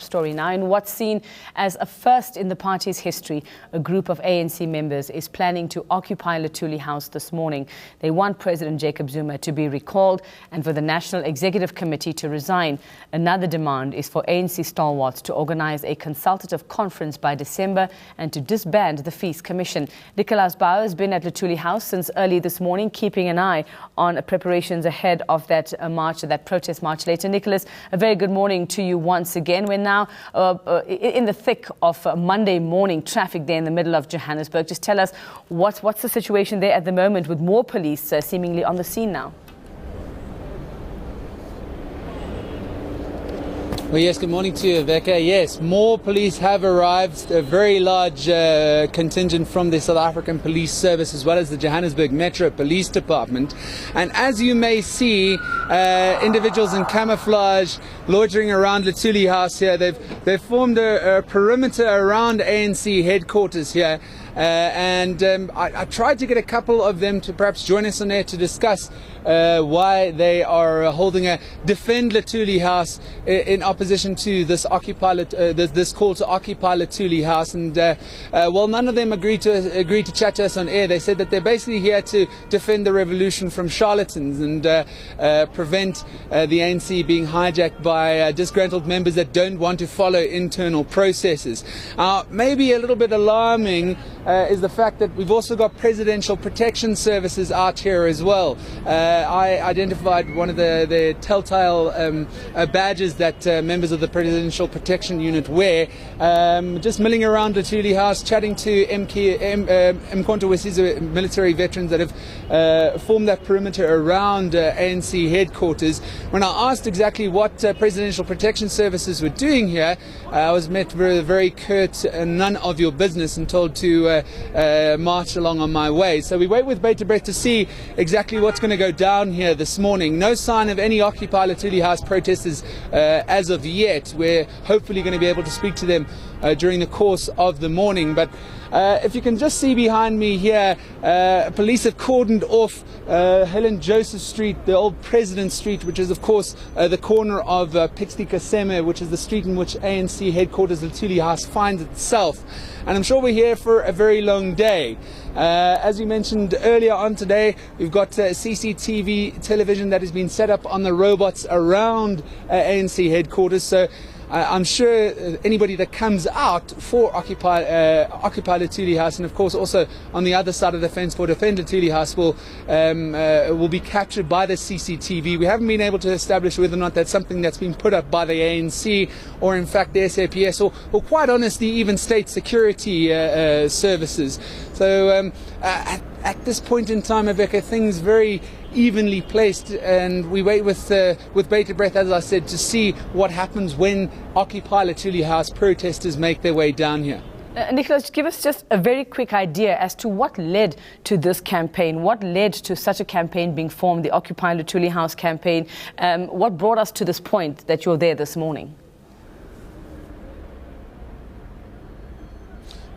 story now. In what's seen as a first in the party's history, a group of ANC members is planning to occupy Luthuli House this morning. They want President Jacob Zuma to be recalled and for the National Executive Committee to resign. Another demand is for ANC stalwarts to organize a consultative conference by December and to disband the Fees Commission. Nicholas Bauer has been at Luthuli House since early this morning, keeping an eye on preparations ahead of that march, that protest march later. Nicholas, a very good morning to you once again. We're now in the thick of Monday morning traffic there in the middle of Johannesburg. Just tell us what's the situation there at the moment with more police seemingly on the scene now. Well, yes, good morning to you, Veka. Yes, more police have arrived, a very large contingent from the South African Police Service as well as the Johannesburg Metro Police Department. And as you may see, individuals in camouflage loitering around Luthuli House here. They've formed a perimeter around ANC headquarters here. I tried to get a couple of them to perhaps join us on air to discuss why they are holding a Defend Luthuli House in opposition to this this call to occupy Luthuli House. And well, none of them agreed to chat to us on air. They said that they're basically here to defend the revolution from charlatans and prevent the ANC being hijacked by disgruntled members that don't want to follow internal processes. Maybe a little bit alarming is the fact that we've also got Presidential Protection Services out here as well. I identified one of the telltale badges that members of the Presidential Protection Unit wear, just milling around Luthuli House, chatting to Mkhonto Wesizwe military veterans that have formed that perimeter around ANC headquarters. When I asked exactly what Presidential Protection Services were doing here, I was met with a very curt none of your business and told to march along on my way. So we wait with bated breath to see exactly what's going to go down here this morning. No sign of any Occupy Luthuli House protesters as of yet. We're hopefully going to be able to speak to them during the course of the morning. But if you can just see behind me here, police have cordoned off Helen Joseph Street, the old President Street, which is of course the corner of Pixley Kaseme, which is the street in which ANC headquarters Luthuli House finds itself. And I'm sure we're here for a very long day. As we mentioned earlier on today, we've got CCTV television that has been set up on the robots around ANC headquarters. So I'm sure anybody that comes out for Occupy Luthuli House, and of course also on the other side of the fence for Defend Luthuli House, will be captured by the CCTV. We haven't been able to establish whether or not that's something that's been put up by the ANC or in fact the SAPS or quite honestly even state security services. So at this point in time, Rebecca, things very evenly placed, and we wait with bated breath, as I said, to see what happens when Occupy Luthuli House protesters make their way down here. Nicholas, give us just a very quick idea as to what led to this campaign. What led to such a campaign being formed, the Occupy Luthuli House campaign? What brought us to this point that you're there this morning?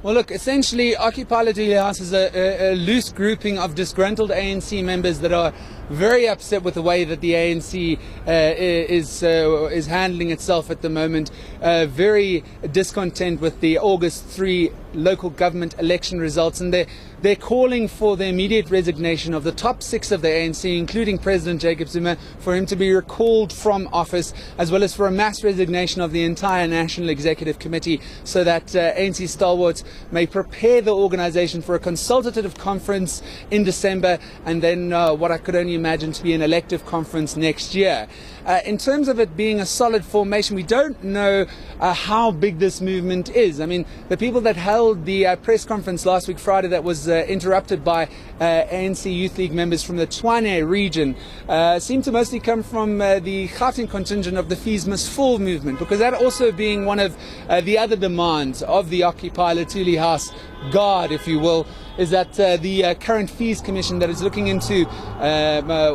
Well, look, essentially, Occupy Luthuli House is a loose grouping of disgruntled ANC members that are very upset with the way that the ANC is handling itself at the moment, very discontent with the August 3 local government election results, and they're calling for the immediate resignation of the top 6 of the ANC, including President Jacob Zuma, for him to be recalled from office, as well as for a mass resignation of the entire National Executive Committee, so that ANC stalwarts may prepare the organisation for a consultative conference in December, and then what I could only imagine to be an elective conference next year. In terms of it being a solid formation, we don't know how big this movement is. I mean, the people that held the press conference last week, Friday, that was interrupted by ANC Youth League members from the Tshwane region, seem to mostly come from the Gauteng contingent of the Fees Must Fall movement, because that also being one of the other demands of the Occupy Luthuli House Guard, if you will, is that the current fees commission that is looking into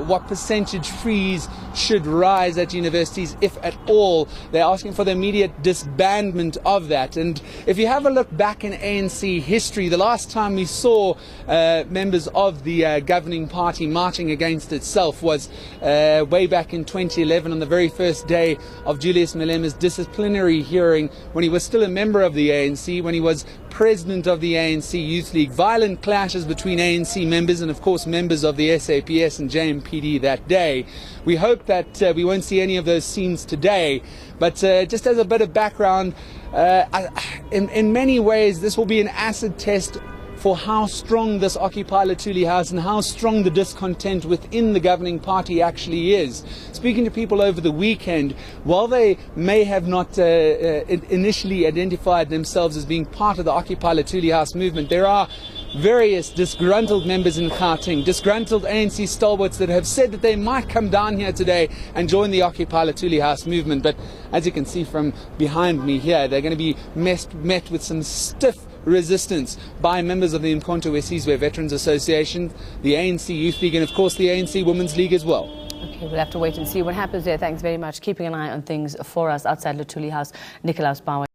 what percentage fees should rise at universities, if at all, they're asking for the immediate disbandment of that. And if you have a look back in ANC history, the last time we saw members of the governing party marching against itself was way back in 2011 on the very first day of Julius Malema's disciplinary hearing, when he was still a member of the ANC, when he was president of the ANC Youth League. Violent clashes between ANC members and of course members of the SAPS and JMPD that day. We hope that we won't see any of those scenes today, but just as a bit of background, in many ways this will be an acid test for how strong this Occupy Luthuli House and how strong the discontent within the governing party actually is. Speaking to people over the weekend, while they may have not initially identified themselves as being part of the Occupy Luthuli House movement, there are various disgruntled members in Gauteng, disgruntled ANC stalwarts that have said that they might come down here today and join the Occupy Luthuli House movement. But as you can see from behind me here, they're going to be met with some stiff resistance by members of the Umkhonto weSizwe Veterans Association, the ANC Youth League, and of course the ANC Women's League as well. Okay, we'll have to wait and see what happens there. Thanks very much. Keeping an eye on things for us outside Luthuli House. Nicolaus Bauer.